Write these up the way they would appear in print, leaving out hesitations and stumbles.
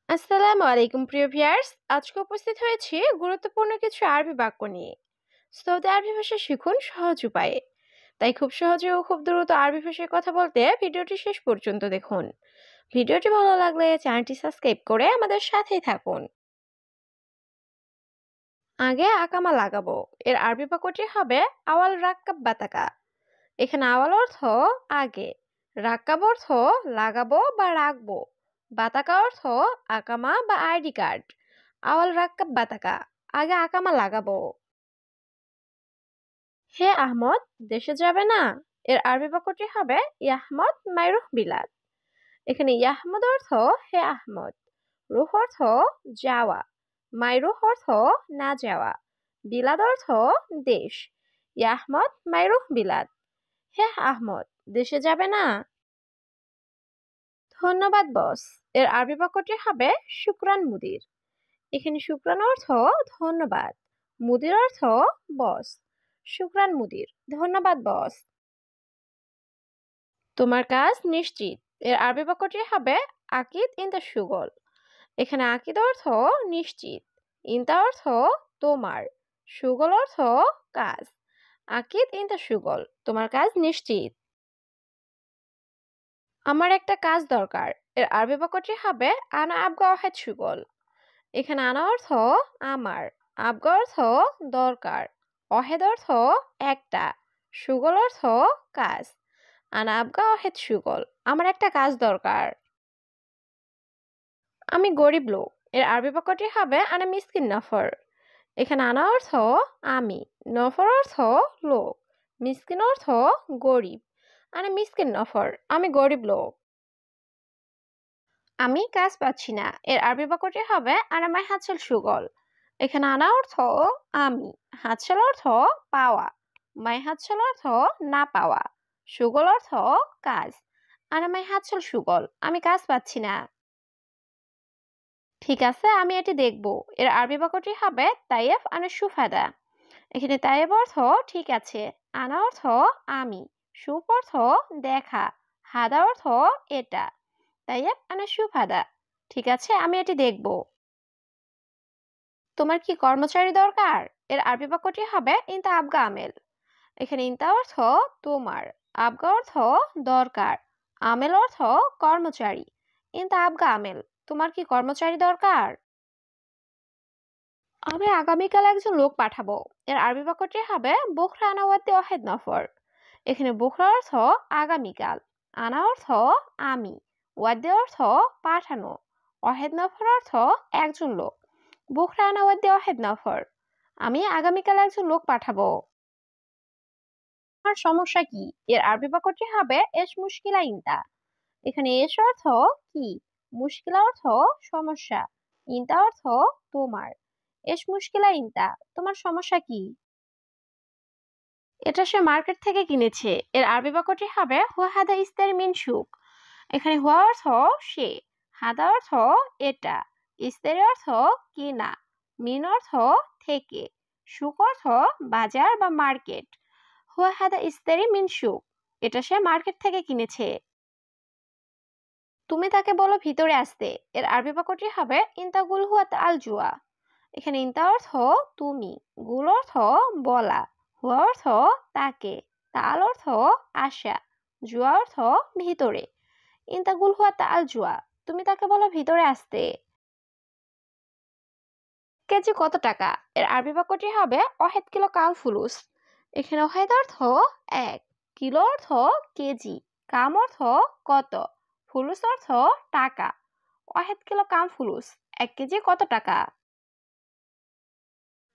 আসসালামু আলাইকুম প্রিয় ভিউয়ার্স, আজকে উপস্থিত হয়েছি গুরুত্বপূর্ণ কিছু আরবি বাক্য নিয়ে। সৌদি আরবি ভাষা শিখুন সহজ উপায়ে। তাই খুব সহজে ও খুব দ্রুত আরবি ভাষায় কথা বলতে ভিডিওটি শেষ পর্যন্ত দেখুন। ভিডিওটি ভালো লাগলে চ্যানেলটি সাবস্ক্রাইব করে আমাদের সাথেই থাকুন। আগে আকামা লাগাবো এর আরবি বাক্যটি হবে আওয়াল রাক্কাব বাতাকা। এখানে আওয়াল অর্থ আগে, রাক্কাব অর্থ লাগাবো বা রাখবো, বাতাকা অর্থ আকামা বা আইডি কার্ড। আওয়াল রাক্কাব বাতাকা, আগে আকামা লাগাবো। হে আহমদ, দেশে যাবে না? এর আরবি বাক্যটি হবে ইয়াহমদ মাইরুহ বিলাদ। এখানে ইয়াহমদ অর্থ হে আহমদ, রুহ অর্থ যাওয়া, মাইরুহ অর্থ না যাওয়া, বিলাদ অর্থ দেশ। ইয়াহমদ মাইরুহ বিলাদ। হে আহমদ, দেশে যাবে না? ধন্যবাদ বস, এর আরবি বাক্যটি হবে শুকরান মুদির। এখানে শুকরান অর্থ ধন্যবাদ, মুদির অর্থ বস। শুকরান মুদির, ধন্যবাদ বস। তোমার কাজ নিশ্চিত এর আরবি বাক্যটি হবে আকিদ ইনতা সুগল। এখানে আকিদ অর্থ নিশ্চিত, ইনতা অর্থ তোমার, সুগল অর্থ কাজ। আকিদ ইনতা সুগল, তোমার কাজ নিশ্চিত। আমার একটা কাজ দরকার এর আরবি বাক্যটি হবে আনা আবগা ওয়াহেদ সুগল। এখানে আনা অর্থ আমার, আবগা অর্থ দরকার, অহেদ অর্থ একটা, সুগল অর্থ কাজ। আনা আবগা ওয়াহেদ সুগল, আমার একটা কাজ দরকার। আমি গরিব লোক এর আরবি বাক্যটি হবে আনা মিসকিন নফর। এখানে আনা অর্থ আমি, নফর অর্থ লোক, মিসকিন অর্থ গরিব। আনা মিসকিন নফর, আমি গরিব লোক। আমি কাজ পাচ্ছি না এর আরবি বাক্যটি হবে আনা মাই হাতছাল সুগল। এখানে আনা অর্থ আমি, হাতছাল অর্থ পাওয়া, মাই হাতছাল অর্থ না পাওয়া, সুগল অর্থ কাজ। আনা মাই হাতছাল সুগল, আমি কাজ পাচ্ছি না। ঠিক আছে, আমি এটি দেখব এর আরবি বাক্যটি হবে তাইয়েফ আনা সুফাদা। এখানে তাইয়েব অর্থ ঠিক আছে, আনা অর্থ আমি, সুপ অর্থ দেখা, হাদা অর্থ এটা। তাইয়েব আনা সুফাদা, ঠিক আছে আমি এটি দেখব। তোমার কি কর্মচারী দরকার এর আরবি বাক্যটি হবে ইনতা আবগা আমেল। এখানে ইনতা অর্থ তোমার, আবগা অর্থ দরকার, আমেল অর্থ কর্মচারী। ইনতা আবগা আমেল, তোমার কি কর্মচারী দরকার? আমি আগামীকাল একজন লোক পাঠাবো এর আরবি বাক্যটি হবে বুখরা আনা ওয়াদ্দি ওয়াহেদ নফর। এখানে বুখরা অর্থ আগামীকাল, আনা অর্থ আমি, ওয়াদ্দি অর্থ পাঠানো, ওয়াহেদ নফর অর্থ একজন লোক। বুখরা আনা ওয়াদ্দি ওয়াহেদ নফর, আমি আগামীকাল একজন লোক পাঠাবো। আমার সমস্যা কি এর আরবি বাক্যটি হবে এস মুশকিলা ইনতা। এখানে এস অর্থ কি, মুশকিলা অর্থ সমস্যা, ইনতা অর্থ তোমার। এস মুশকিলা ইনতা, তোমার সমস্যা কি? এটা সে মার্কেট থেকে কিনেছে এর আরবি বাক্যটি হবে হুয়া হাদা ইস্তারি মিন সুক। এখানে হুয়া অর্থ সে, হাদা অর্থ এটা, ইস্তারি অর্থ কেনা, মিন অর্থ থেকে, সুক অর্থ বাজার বা মার্কেট। হুয়া হাদা ইস্তারি মিন সুক, এটা সে মার্কেট থেকে কিনেছে। তুমি তাকে বলো ভিতরে আসতে এর আরবি বাক্যটি হবে ইনতা গুল হুয়া আল জুয়া। এখানে ইনতা অর্থ তুমি, গুল অর্থ বলা, হুয়া অর্থ তাকে, তাল অর্থ আশা, জুয়া অর্থ ভিতরে। ইনতা গুল হুয়া আল জুয়া, তুমি তাকে বলো ভিতরে আসতে। কেজি কত টাকা এর আরবি বাক্যটি হবে ওয়াহেদ কিলো কাম ফুলুস। এখানে ওয়াহেদ অর্থ এক, কিলো অর্থ কেজি, কাম অর্থ কত, ফুলুস অর্থ টাকা। ওয়াহেদ কিলো কাম ফুলুস, 1 কেজি কত টাকা?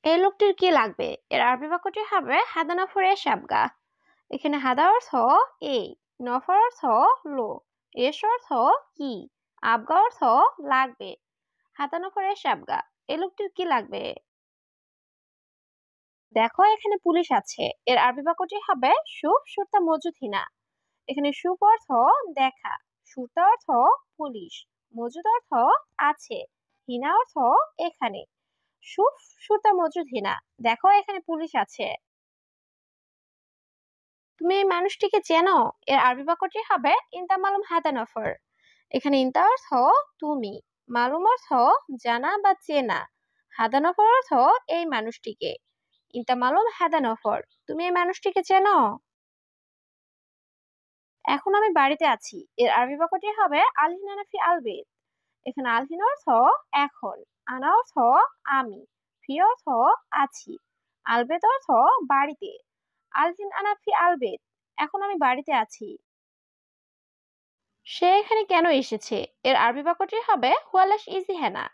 এই লোকটির কি লাগবে এর আরবি বাক্যটি হবে হাদা নফরে সাবগা। এখানে হাদা অর্থ এই, নফর অর্থ লোক, এস অর্থ কি, আবগা অর্থ লাগবে। হাদা নফরে সাবগা, এই লোকটির কি লাগবে? দেখো এখানে পুলিশ আছে এর আরবি বাক্যটি হবে সুপ সুরতা মজুদ হিনা। এখানে সুপ অর্থ দেখা, সুরতা অর্থ পুলিশ, মজুদ অর্থ আছে, হিনা অর্থ এখানে। সুপ সুরতা মজুদ হিনা, দেখো এখানে পুলিশ আছে। তুমি এই মানুষটিকে চেনো এর আরবি বাক্যটি হবে ইনতা মালুম হাদা নফর। এখানে ইনতা অর্থ তুমি, মালুম অর্থ জানা বা চেনা। হাদা নফর অর্থ এই মানুষটিকে। ইনতা মালুম হাদা নফর, তুমি এই মানুষটিকে চেনো? এখন আমি বাড়িতে আছি এর আরবি বাক্যটি হবে আলহিন আনা ফি আলবেত। এখানে আলহিন অর্থ এখন, আনা অর্থ আমি, ফি অর্থ আছি, আলবেত অর্থ বাড়িতে। আলহিন আনা ফি আলবেত, এখন আমি বাড়িতে আছি। সে এখানে কেন এসেছে এর আরবি বাক্যটি হবে হুয়ালাশ ইজি হেনা।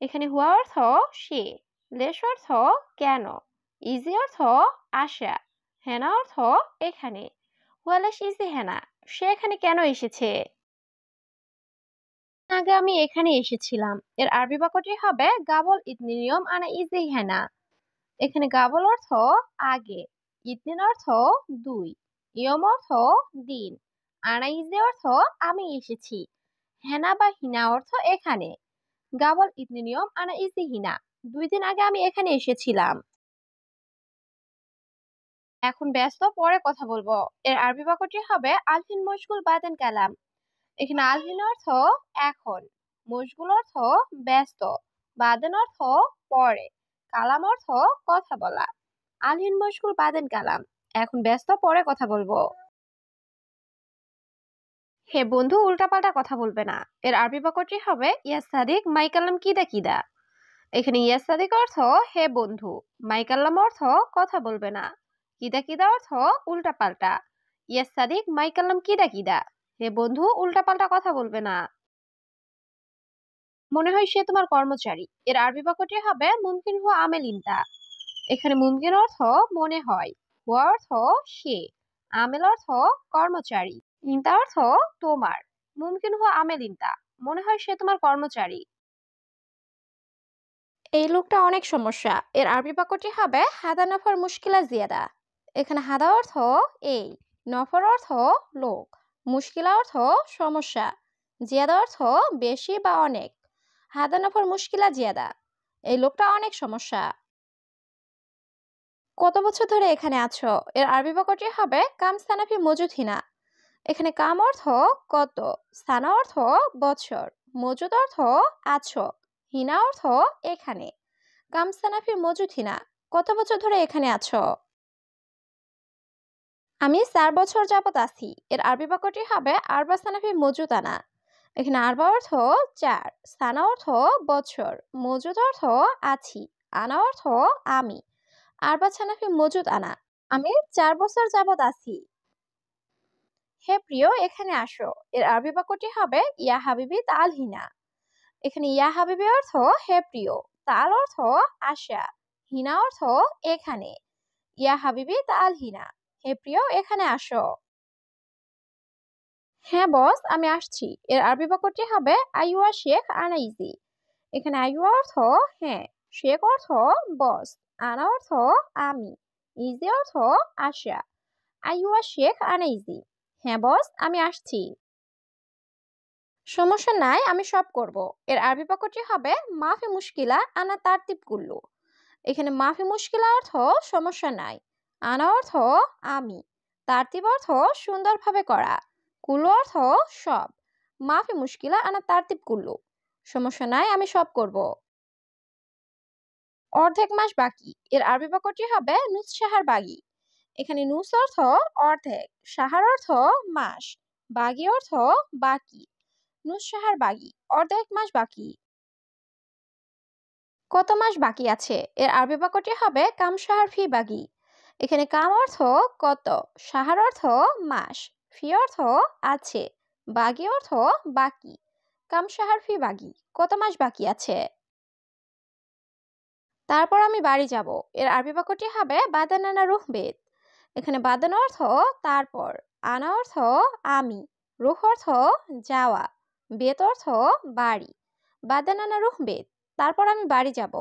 এখানে হুয়া অর্থ সে, লেশ অর্থ কেন, ইজি অর্থ আসা, হেনা অর্থ এখানে। হুয়ালাশ ইজি হেনা, সে এখানে কেন এসেছে? আগে আমি এখানে এসেছিলাম এর আরবি বাক্যটি হবে গাবল ইতনি নিয়ম আনা ইজি হেনা। এখানে গাবল অর্থ আগে, ইতনিন অর্থ দুই, ইয়ম অর্থ দিন, আনা ইজি অর্থ আমি এসেছি, হেনা বা হিনা অর্থ এখানে। গাবল ইতনি নিয়ম আনা ইজি হিনা, 2 দিন আগে আমি এখানে এসেছিলাম। এখন ব্যস্ত, পরে কথা বলবো এর আরবি বাক্যটি হবে আলফিন মশগুল বাদেন কালাম। এখানে আলফিন অর্থ এখন, মশগুল অর্থ ব্যস্ত, বাদেন অর্থ পরে, কালাম অর্থ কথা বলা। আলহিন মশগুল বাদেন কালাম, এখন ব্যস্ত, পরে কথা বলবো। হে বন্ধু, উল্টাপাল্টা কথা বলবে না এর আরবি বাক্যটি হবে ইয়া সাদিক মাই কালাম কিদা কিদা। এখানে ইয়া সাদিক অর্থ হে বন্ধু, মাই কাল্লাম অর্থ কথা বলবে না, কিদা কিদা অর্থ উল্টাপাল্টা। ইয়া সাদিক মাই কাল্লাম কিদা কিদা, হে বন্ধু উল্টাপাল্টা কথা বলবে না। মনে হয় সে তোমার কর্মচারী এর আরবি বাক্যটি হবে মুমকিন হুয়া আমেল ইনতা। এখানে মুমকিন অর্থ মনে হয়, হুয়া অর্থ সে, আমেল অর্থ কর্মচারী, ইনতা অর্থ তোমার। মুমকিন হুয়া আমেল ইনতা, মনে হয় সে তোমার কর্মচারী। এই লোকটা অনেক সমস্যা এর আরবি বাক্যটি হবে হাদা নফর মুশকিলা জিয়াদা। এখানে হাদা অর্থ এই, নফর অর্থ লোক, মুশকিলা অর্থ সমস্যা, জিয়াদা অর্থ বেশি বা অনেক। হাদা নফর মুশকিলা জিয়াদা, এই লোকটা অনেক সমস্যা। কত বছর ধরে এখানে আছো এর আরবি বাক্যটি হবে কাম সানাফি মজুদ হিনা। এখানে কাম অর্থ কত, সানা অর্থ বছর, মজুদ অর্থ আছো, হিনা অর্থ এখানে। কাম সানাফি মজুদ হিনা, কত বছর ধরে এখানে আছো? আমি 4 বছর যাবত আছি এর আরবি বাক্যটি হবে আরবা সানাফি মজুদ আনা। এখানে আরবা অর্থ 4, সানা অর্থ বছর, মজুদ অর্থ আছি, আনা অর্থ আমি। আরবা সানাফি মজুদ আনা, আমি 4 বছর যাবত আছি। হে প্রিয়, এখানে আসো এর আরবি বাক্যটি হবে ইয়া হাবিবি তাল হিনা। এখানে ইয়া হাবিবি অর্থ হে প্রিয়, তাল অর্থ আসা, হিনা অর্থ এখানে। ইয়া হাবিবি তাল হিনা, হে প্রিয় এখানে আসো। হ্যাঁ বস, আমি আসছি এর আরবি বাক্যটি হবে আইয়ুয়া শেখ আনা ইজি। এখানে আইয়ুয়া অর্থ হ্যাঁ, শেখ অর্থ বস, আনা অর্থ আমি, ইজি অর্থ আসা। আইয়ুয়া শেখ আনা ইজি, হ্যাঁ বস আমি আসছি। সমস্যা নাই, আমি সব করব এর আরবি বাক্যটি হবে মাফি মুশকিলা আনা তারতিব কুল্লু। এখানে মাফি মুশকিলা অর্থ সমস্যা নাই, আনা অর্থ আমি, তারতিব অর্থ সুন্দরভাবে করা, কুল্লু অর্থ সব। মাফি মুশকিলা আনা তারতিব কুল্লু, সমস্যা নাই আমি সব করব। অর্ধেক মাস বাকি এর আরবি বাক্যটি হবে নুস সাহার বাগি। এখানে নুস অর্থ অর্ধেক, সাহার অর্থ মাস, বাগি অর্থ বাকি। নুস সাহার বাগি, অর্ধেক মাস বাকি। কত মাস বাকি আছে এর আরবি বাক্যটি হবে কাম সাহার ফি বাগি। এখানে কাম অর্থ কত, সাহার অর্থ মাস, ফি অর্থ আছে, বাগি অর্থ বাকি। কাম সাহার ফি বাগি, কত মাস বাকি আছে। তারপর আমি বাড়ি যাব এর আরবি বাক্যটি হবে বাদান আনা রুহ বেদ। এখানে বাদান অর্থ তারপর, আনা অর্থ আমি, রুহ অর্থ যাওয়া, বেত অর্থ বাড়ি। বাদান আনা রুহ বেদ, তারপর আমি বাড়ি যাব।